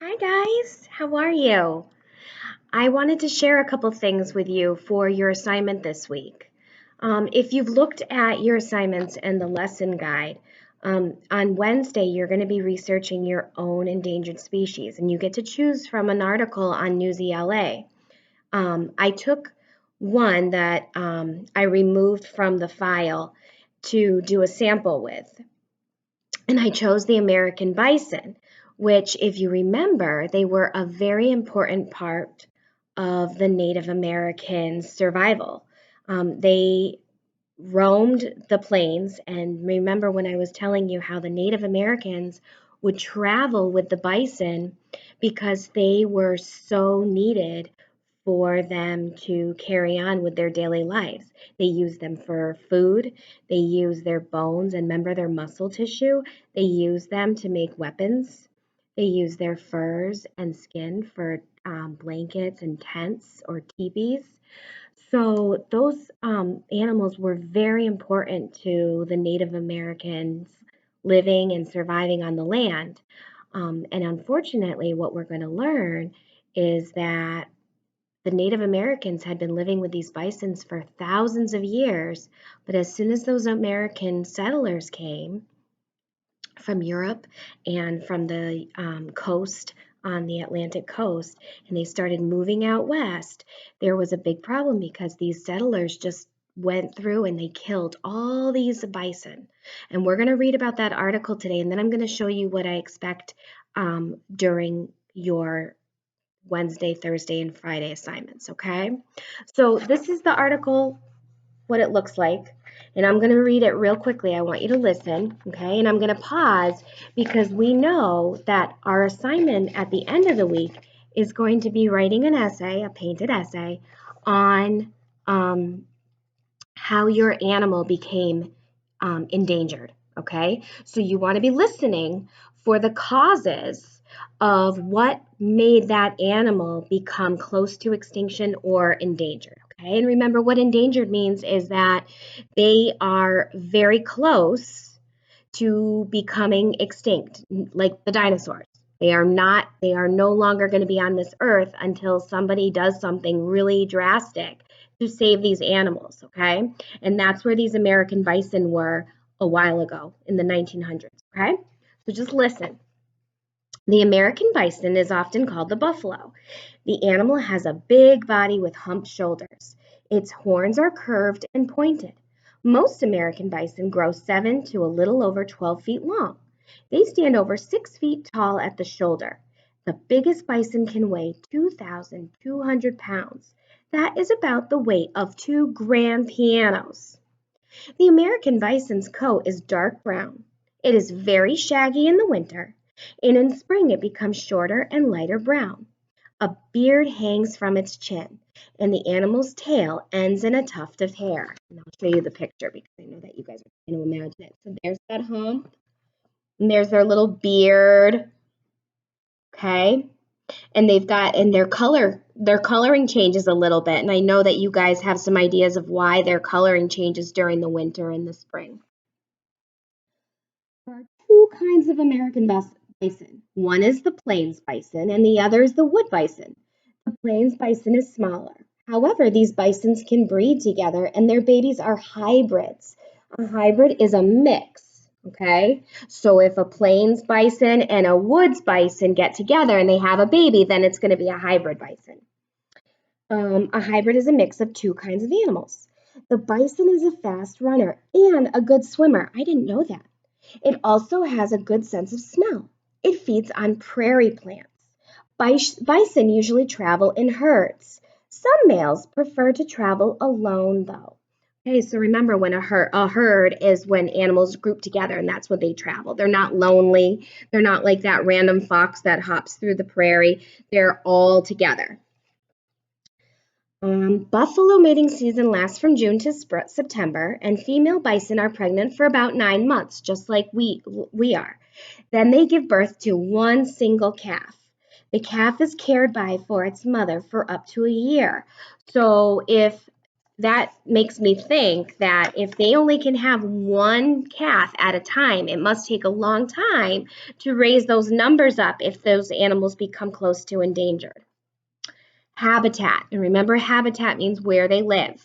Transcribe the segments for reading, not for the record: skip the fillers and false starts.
Hi guys, how are you? I wanted to share a couple things with you for your assignment this week. If you've looked at your assignments and the lesson guide, on Wednesday you're going to be researching your own endangered species and you get to choose from an article on Newsy LA. I took one that I removed from the file to do a sample with. And I chose the American bison, which, if you remember, they were a very important part of the Native American survival. They roamed the plains, and remember when I was telling you how the Native Americans would travel with the bison because they were so needed for them to carry on with their daily lives. They use them for food, they use their bones and remember their muscle tissue, they use them to make weapons, they use their furs and skin for blankets and tents or teepees. So those animals were very important to the Native Americans living and surviving on the land. And unfortunately, what we're going to learn is that the Native Americans had been living with these bisons for thousands of years, but as soon as those American settlers came from Europe and from the coast on the Atlantic coast, and they started moving out west, there was a big problem because these settlers just went through and they killed all these bison. And we're going to read about that article today, and then I'm going to show you what I expect during your Wednesday, Thursday, and Friday assignments, okay? So this is the article, what it looks like, and I'm going to read it real quickly. I want you to listen, okay? And I'm going to pause because we know that our assignment at the end of the week is going to be writing an essay, a painted essay, on how your animal became endangered, okay? So you want to be listening for the causes of what made that animal become close to extinction or endangered, okay? And remember, what endangered means is that they are very close to becoming extinct, like the dinosaurs. They are no longer going to be on this earth until somebody does something really drastic to save these animals, okay? And that's where these American bison were a while ago in the 1900s, okay? So just listen. The American bison is often called the buffalo. The animal has a big body with humped shoulders. Its horns are curved and pointed. Most American bison grow 7 to a little over 12 feet long. They stand over 6 feet tall at the shoulder. The biggest bison can weigh 2,200 pounds. That is about the weight of 2 grand pianos. The American bison's coat is dark brown. It is very shaggy in the winter, and in spring it becomes shorter and lighter brown. A beard hangs from its chin, and the animal's tail ends in a tuft of hair. And I'll show you the picture because I know that you guys are trying to imagine it. So there's that hump, and there's their little beard, okay? And they've got, and their coloring changes a little bit, and I know that you guys have some ideas of why their coloring changes during the winter and the spring. There are two kinds of American bison. One is the plains bison and the other is the wood bison. The plains bison is smaller. However, these bisons can breed together and their babies are hybrids. A hybrid is a mix, okay? So if a plains bison and a woods bison get together and they have a baby, then it's going to be a hybrid bison. A hybrid is a mix of two kinds of animals. The bison is a fast runner and a good swimmer. I didn't know that. It also has a good sense of smell. It feeds on prairie plants. Bison usually travel in herds. Some males prefer to travel alone, though. Okay, so remember when a herd is when animals group together and that's when they travel. They're not lonely. They're not like that random fox that hops through the prairie. They're all together. Buffalo mating season lasts from June to September, and female bison are pregnant for about 9 months, just like we are. Then they give birth to one single calf. The calf is cared by for its mother for up to a year. So if that makes me think that if they only can have one calf at a time, it must take a long time to raise those numbers up if those animals become close to endangered. Habitat, and remember, habitat means where they live.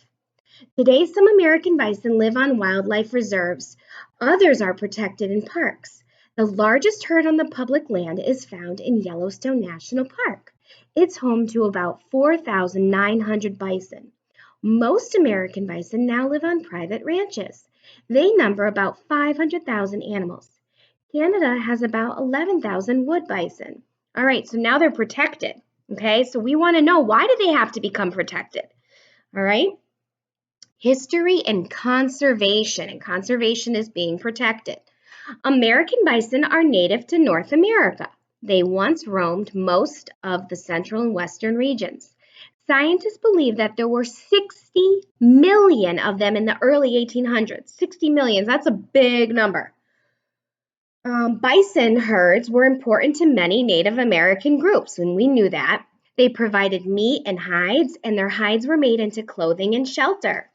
Today, some American bison live on wildlife reserves. Others are protected in parks. The largest herd on the public land is found in Yellowstone National Park. It's home to about 4,900 bison. Most American bison now live on private ranches. They number about 500,000 animals. Canada has about 11,000 wood bison. All right, so now they're protected. Okay, so we want to know, why do they have to become protected? All right. History and conservation is being protected. American bison are native to North America. They once roamed most of the central and western regions. Scientists believe that there were 60 million of them in the early 1800s. 60 million, that's a big number. Bison herds were important to many Native American groups, and we knew that. They provided meat and hides, and their hides were made into clothing and shelter.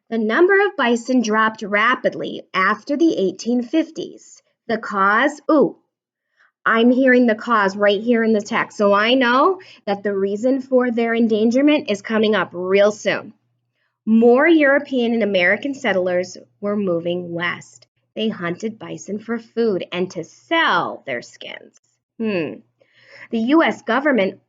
The number of bison dropped rapidly after the 1850s. The cause? I'm hearing the cause right here in the text, so I know that the reason for their endangerment is coming up real soon. More European and American settlers were moving west. They hunted bison for food and to sell their skins. The U.S. government,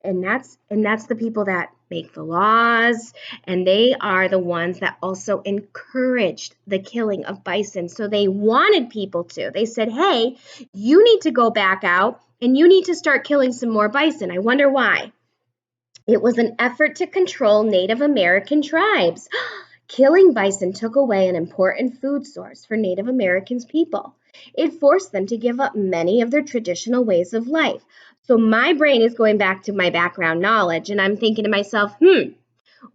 and that's the people that make the laws, and they are the ones that also encouraged the killing of bison. So they wanted people to. They said, hey, you need to go back out and you need to start killing some more bison. I wonder why. It was an effort to control Native American tribes. Killing bison took away an important food source for Native Americans people. It forced them to give up many of their traditional ways of life. So my brain is going back to my background knowledge, and I'm thinking to myself,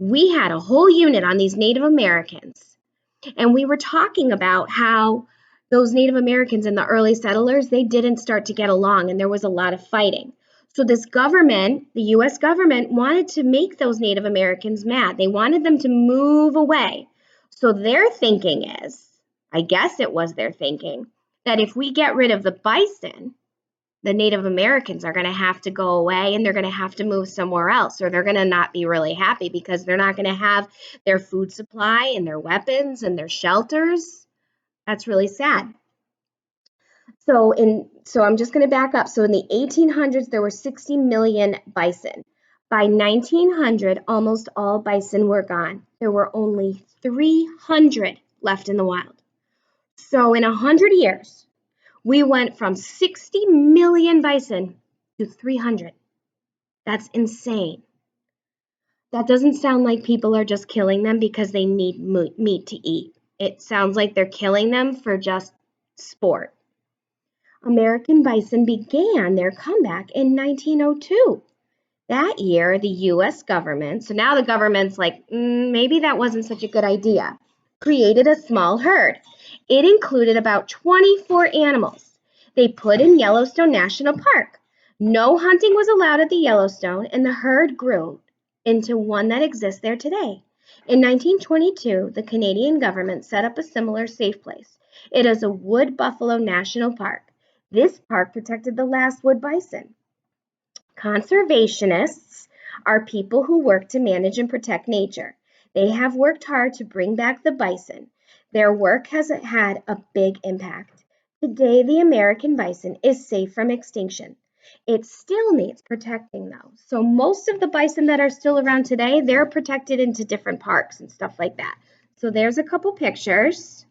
we had a whole unit on these Native Americans. And we were talking about how those Native Americans and the early settlers, they didn't start to get along, and there was a lot of fighting. So this government, the U.S. government, wanted to make those Native Americans mad. They wanted them to move away. So their thinking is, I guess it was their thinking, that if we get rid of the bison, the Native Americans are going to have to go away and they're going to have to move somewhere else, or they're going to not be really happy because they're not going to have their food supply and their weapons and their shelters. That's really sad. So I'm just going to back up. So in the 1800s, there were 60 million bison. By 1900, almost all bison were gone. There were only 300 left in the wild. So in 100 years, we went from 60 million bison to 300. That's insane. That doesn't sound like people are just killing them because they need meat to eat. It sounds like they're killing them for just sport. American bison began their comeback in 1902. That year, the U.S. government, so now the government's like, maybe that wasn't such a good idea, created a small herd. It included about 24 animals. They put in Yellowstone National Park. No hunting was allowed at the Yellowstone, and the herd grew into one that exists there today. In 1922, the Canadian government set up a similar safe place. It is a wood buffalo national park. This park protected the last wood bison. Conservationists are people who work to manage and protect nature. They have worked hard to bring back the bison. Their work has had a big impact. Today, the American bison is safe from extinction. It still needs protecting, though. So most of the bison that are still around today, they're protected into different parks and stuff like that. So there's a couple pictures,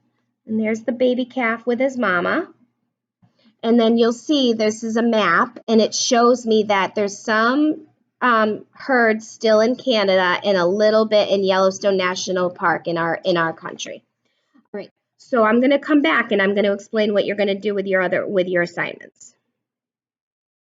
and there's the baby calf with his mama. And then you'll see this is a map, and it shows me that there's some herds still in Canada and a little bit in Yellowstone National Park in our country. All right. So I'm going to come back and I'm going to explain what you're going to do with your assignments.